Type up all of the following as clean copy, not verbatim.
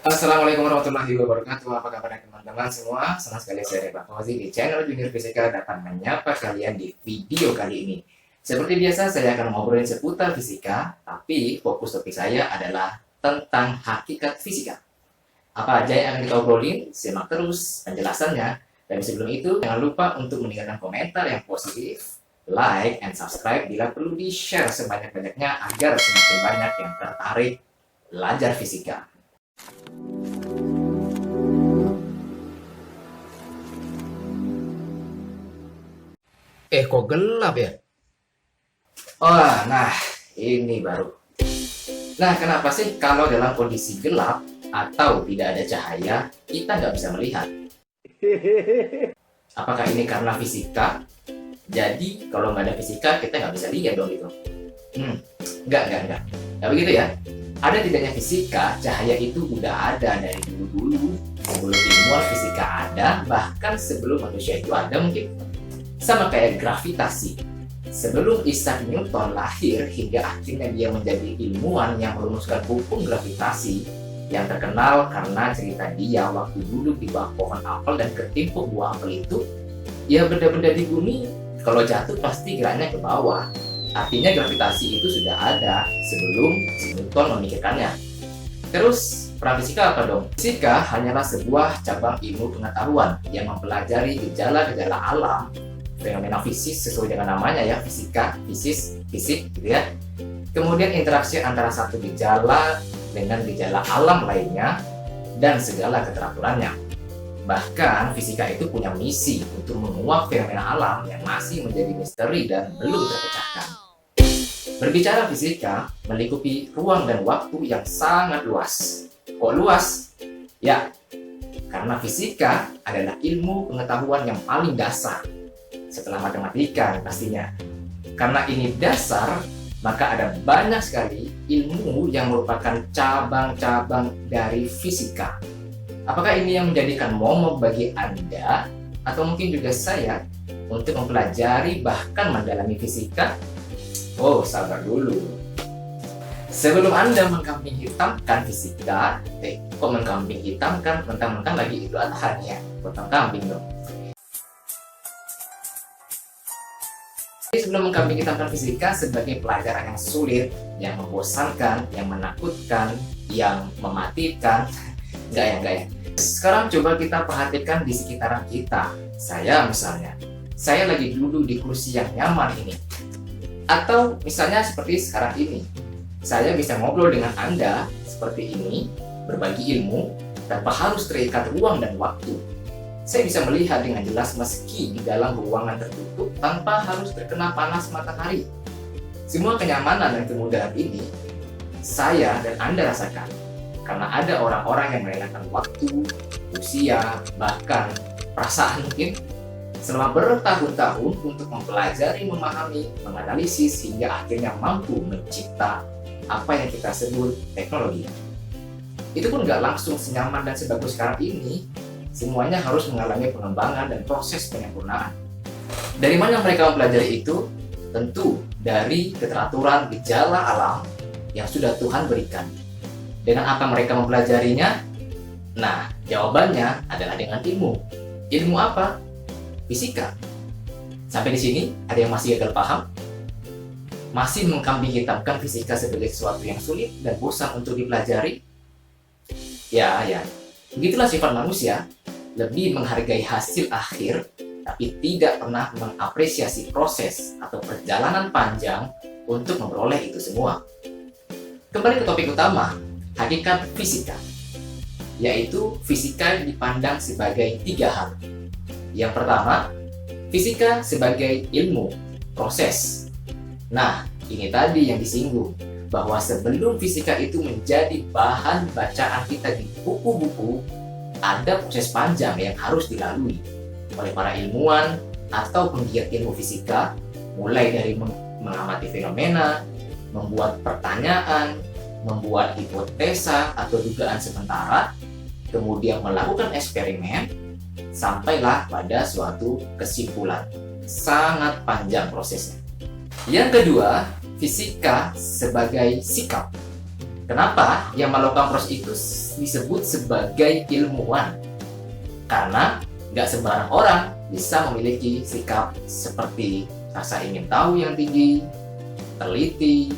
Assalamualaikum warahmatullahi wabarakatuh. Apa kabar teman-teman semua? Senang sekali saya Reba Fauzi di channel Junior Fisika dapat menyapa kalian di video kali ini. Seperti biasa saya akan ngobrolin seputar fisika, tapi fokus topik saya adalah tentang hakikat fisika. Apa aja yang akan kita obrolin? Simak terus penjelasannya. Dan sebelum itu, jangan lupa untuk meninggalkan komentar yang positif, like, and subscribe bila perlu di-share sebanyak-banyaknya agar semakin banyak yang tertarik belajar fisika. Kok gelap ya? Oh, nah, ini baru. Nah, kenapa sih kalau dalam kondisi gelap atau tidak ada cahaya, kita nggak bisa melihat? Apakah ini karena fisika? Jadi, kalau nggak ada fisika, kita nggak bisa lihat dong gitu. Enggak. Nggak begitu ya. Ada tidaknya fisika, cahaya itu udah ada dari dulu-dulu. Sebelum ilmuwan fisika ada, bahkan sebelum manusia itu ada mungkin. Sama kayak gravitasi. Sebelum Isaac Newton lahir hingga akhirnya dia menjadi ilmuwan yang merumuskan hukum gravitasi yang terkenal karena cerita dia waktu duduk di bawah pohon apel dan ketimpuk buah apel itu, ya benda-benda di bumi kalau jatuh pasti geraknya ke bawah. Artinya gravitasi itu sudah ada sebelum Newton memikirkannya. Terus peran fisika apa dong? Fisika hanyalah sebuah cabang ilmu pengetahuan yang mempelajari gejala-gejala alam, fenomena fisik sesuai dengan namanya ya, fisika, fisik gitu ya. Kemudian interaksi antara satu gejala dengan gejala alam lainnya dan segala keteraturannya. Bahkan fisika itu punya misi untuk menguak fenomena alam yang masih menjadi misteri dan belum terpecahkan. Berbicara fisika melingkupi ruang dan waktu yang sangat luas. Kok luas? Ya, karena fisika adalah ilmu pengetahuan yang paling dasar setelah matematika pastinya. Karena ini dasar, maka ada banyak sekali ilmu yang merupakan cabang-cabang dari fisika. Apakah ini yang menjadikan momok bagi Anda atau mungkin juga saya untuk mempelajari bahkan mendalami fisika? Oh, sabar dulu. Sebelum Anda mengkambing hitamkan fisika, kok mengkambing hitamkan mentang-mentang lagi Idul Adha nih ya, potong kambing dong. Sebelum mengkambing hitamkan fisika sebagai pelajaran yang sulit, yang membosankan, yang menakutkan, yang mematikan, enggak ya. Sekarang coba kita perhatikan di sekitaran kita. Saya misalnya, saya lagi duduk di kursi yang nyaman ini. Atau misalnya seperti sekarang ini, saya bisa ngobrol dengan Anda seperti ini, berbagi ilmu, tanpa harus terikat ruang dan waktu. Saya bisa melihat dengan jelas meski di dalam ruangan tertutup tanpa harus terkena panas matahari. Semua kenyamanan dan kemudahan ini, saya dan Anda rasakan karena ada orang-orang yang merelakan waktu, usia, bahkan perasaan mungkin selama bertahun-tahun untuk mempelajari, memahami, menganalisis hingga akhirnya mampu mencipta apa yang kita sebut teknologi. Itu pun nggak langsung senyaman dan sebagus sekarang ini. Semuanya harus mengalami pengembangan dan proses penyempurnaan. Dari mana mereka mempelajari itu? Tentu dari keteraturan gejala alam yang sudah Tuhan berikan. Dengan apa mereka mempelajarinya? Nah, jawabannya adalah dengan ilmu. Ilmu apa? Fisika. Sampai di sini, ada yang masih gagal paham? Masih mengkambing hitamkan fisika sebagai sesuatu yang sulit dan bosan untuk dipelajari? Ya. Begitulah sifat manusia, lebih menghargai hasil akhir, tapi tidak pernah mengapresiasi proses atau perjalanan panjang untuk memperoleh itu semua. Kembali ke topik utama, hakikat fisika, yaitu fisika dipandang sebagai 3 hal. Yang pertama, fisika sebagai ilmu, proses. Nah, ini tadi yang disinggung, bahwa sebelum fisika itu menjadi bahan bacaan kita di buku-buku, ada proses panjang yang harus dilalui oleh para ilmuwan atau penggiat ilmu fisika, mulai dari mengamati fenomena, membuat pertanyaan, membuat hipotesa atau dugaan sementara, kemudian melakukan eksperimen, sampailah pada suatu kesimpulan. Sangat panjang prosesnya. Yang kedua, fisika sebagai sikap. Kenapa yang melakukan proses itu disebut sebagai ilmuwan? Karena nggak sembarang orang bisa memiliki sikap seperti rasa ingin tahu yang tinggi, teliti,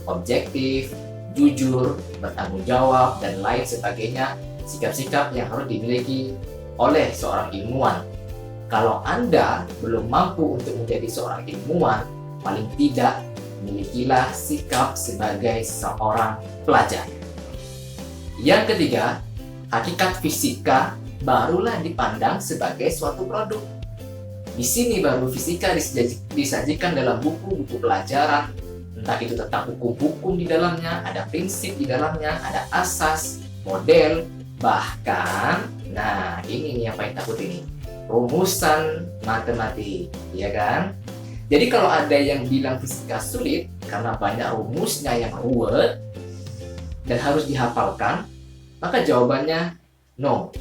objektif, jujur, bertanggung jawab, dan lain sebagainya. Sikap-sikap yang harus dimiliki oleh seorang ilmuwan. Kalau Anda belum mampu untuk menjadi seorang ilmuwan, paling tidak milikilah sikap sebagai seorang pelajar. Yang ketiga, hakikat fisika barulah dipandang sebagai suatu produk. Di sini baru fisika disajikan dalam buku-buku pelajaran, entah itu tentang hukum-hukum di dalamnya, ada prinsip di dalamnya, ada asas, model, bahkan, nah ini nih yang paling takut ini, rumusan matematik, ya kan? Jadi kalau ada yang bilang fisika sulit karena banyak rumusnya yang ruwet dan harus dihafalkan, maka jawabannya no.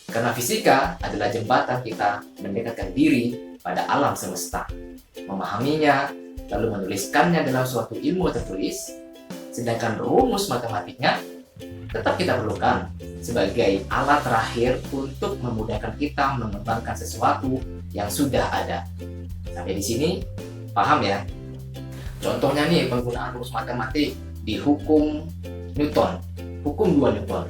Karena fisika adalah jembatan kita mendekatkan diri pada alam semesta, memahaminya, lalu menuliskannya dalam suatu ilmu tertulis, sedangkan rumus matematiknya tetap kita perlukan sebagai alat terakhir untuk memudahkan kita mengembangkan sesuatu yang sudah ada. Sampai di sini paham ya? Contohnya nih penggunaan rumus matematik di hukum Newton, hukum 2 Newton.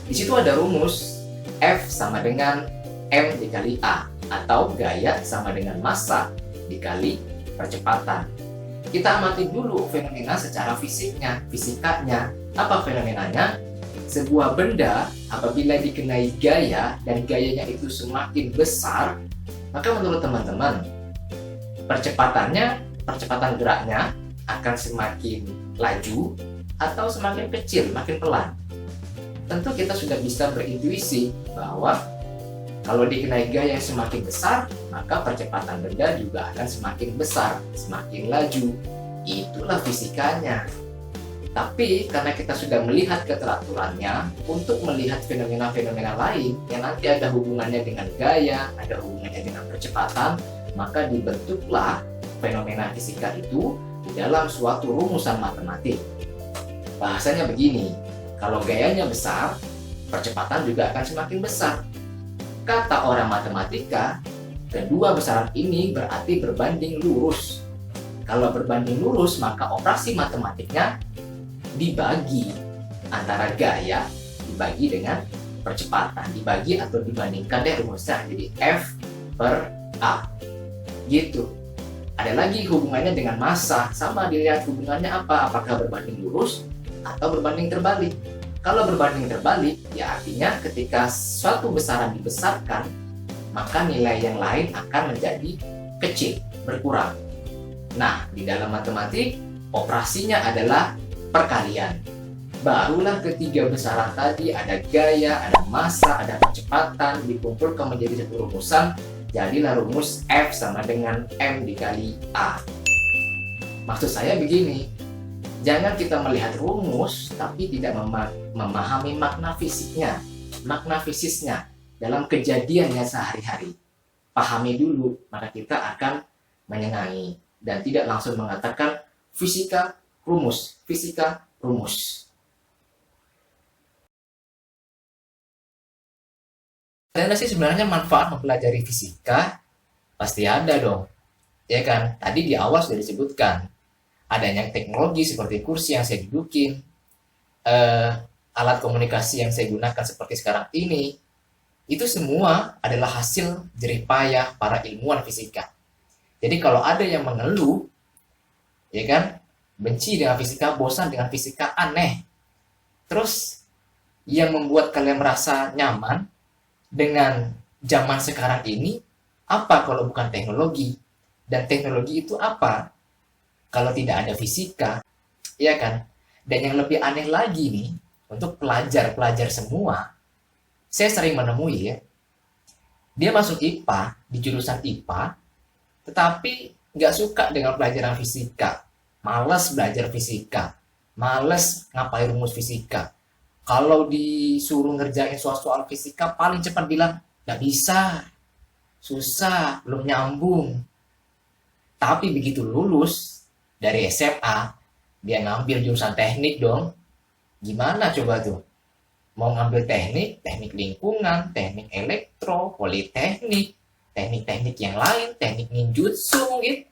Di situ ada rumus F sama dengan M dikali A, atau gaya sama dengan massa dikali percepatan. Kita amati dulu fenomena secara fisikanya. Apa fenomenanya? Sebuah benda apabila dikenai gaya dan gayanya itu semakin besar, maka menurut teman-teman, percepatan geraknya akan semakin laju atau semakin kecil, makin pelan. Tentu kita sudah bisa berintuisi bahwa kalau dikenai gaya yang semakin besar, maka percepatan benda juga akan semakin besar, semakin laju. Itulah fisikanya. Tapi karena kita sudah melihat keteraturannya, untuk melihat fenomena-fenomena lain yang nanti ada hubungannya dengan gaya, ada hubungannya dengan percepatan, maka dibentuklah fenomena fisika itu di dalam suatu rumusan matematik. Bahasanya begini, kalau gayanya besar, percepatan juga akan semakin besar. Kata orang matematika, kedua besaran ini berarti berbanding lurus. Kalau berbanding lurus, maka operasi matematiknya dibagi antara gaya dibagi dengan percepatan, dibagi atau dibandingkan deh rumusnya, jadi F per A gitu. Ada lagi hubungannya dengan massa, sama dilihat hubungannya apa, apakah berbanding lurus atau berbanding terbalik. Kalau berbanding terbalik, ya artinya ketika suatu besaran dibesarkan, maka nilai yang lain akan menjadi kecil, berkurang. Nah, di dalam matematik, operasinya adalah perkalian. Barulah ketiga besaran tadi, ada gaya, ada massa, ada percepatan, dikumpulkan menjadi satu rumusan, jadilah rumus F sama dengan M dikali A. Maksud saya begini, jangan kita melihat rumus tapi tidak memahami makna fisiknya, makna fisisnya dalam kejadiannya sehari-hari. Pahami dulu, maka kita akan menyenangi dan tidak langsung mengatakan fisika rumus, fisika rumus. Dan sih sebenarnya manfaat mempelajari fisika pasti ada dong, ya kan? Tadi di awal sudah disebutkan adanya teknologi seperti kursi yang saya dudukin, alat komunikasi yang saya gunakan seperti sekarang ini, itu semua adalah hasil jerih payah para ilmuwan fisika. Jadi kalau ada yang mengeluh, ya kan, benci dengan fisika, bosan dengan fisika, aneh, terus yang membuat kalian merasa nyaman dengan zaman sekarang ini, apa kalau bukan teknologi? Dan teknologi itu apa kalau tidak ada fisika, ya kan? Dan yang lebih aneh lagi nih, untuk pelajar-pelajar semua, saya sering menemui ya, dia masuk IPA, di jurusan IPA, tetapi nggak suka dengan pelajaran fisika, malas belajar fisika, malas ngapain rumus fisika. Kalau disuruh ngerjain soal-soal fisika, paling cepat bilang, nggak bisa, susah, belum nyambung. Tapi begitu lulus dari SMA, Dia ngambil jurusan teknik dong. Gimana coba tuh? Mau ngambil teknik, teknik lingkungan, teknik elektro, politeknik, teknik-teknik yang lain, teknik ninjutsu mungkin.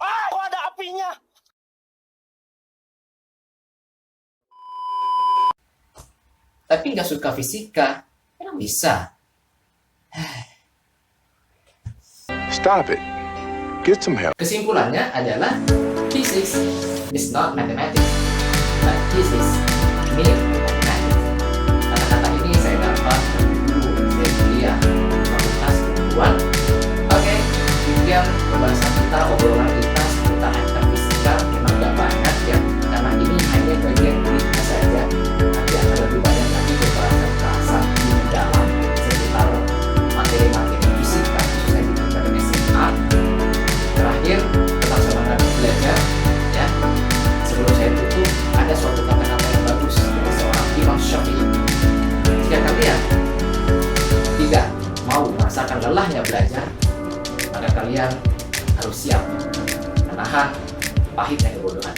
Kok ada apinya? Tapi nggak suka fisika, emang bisa? Stop it. Get some help. Kesimpulannya adalah physics is not mathematics, but physics means mathematics. Kata-kata ini saya dapat dulu dari kuliah Fakultas Ilmuwan. Oke, demikian pembahasan kita, obrolan kita seputar fisika. Memang nggak banyak ya, karena ini hanya bagian kulitnya saja. Nanti akan lebih banyak lagi pembahasan di dalam seputar materi-materi fisika, khususnya di tingkatan SMA. Terakhir, tetap semangat belajar ya. Sebelum saya tutup, ada suatu kata-kata yang bagus dari seorang Imam Syafi'i. Jika kalian tidak mau merasakan lelahnya belajar, maka kalian harus siap menahan pahitnya kebodohan.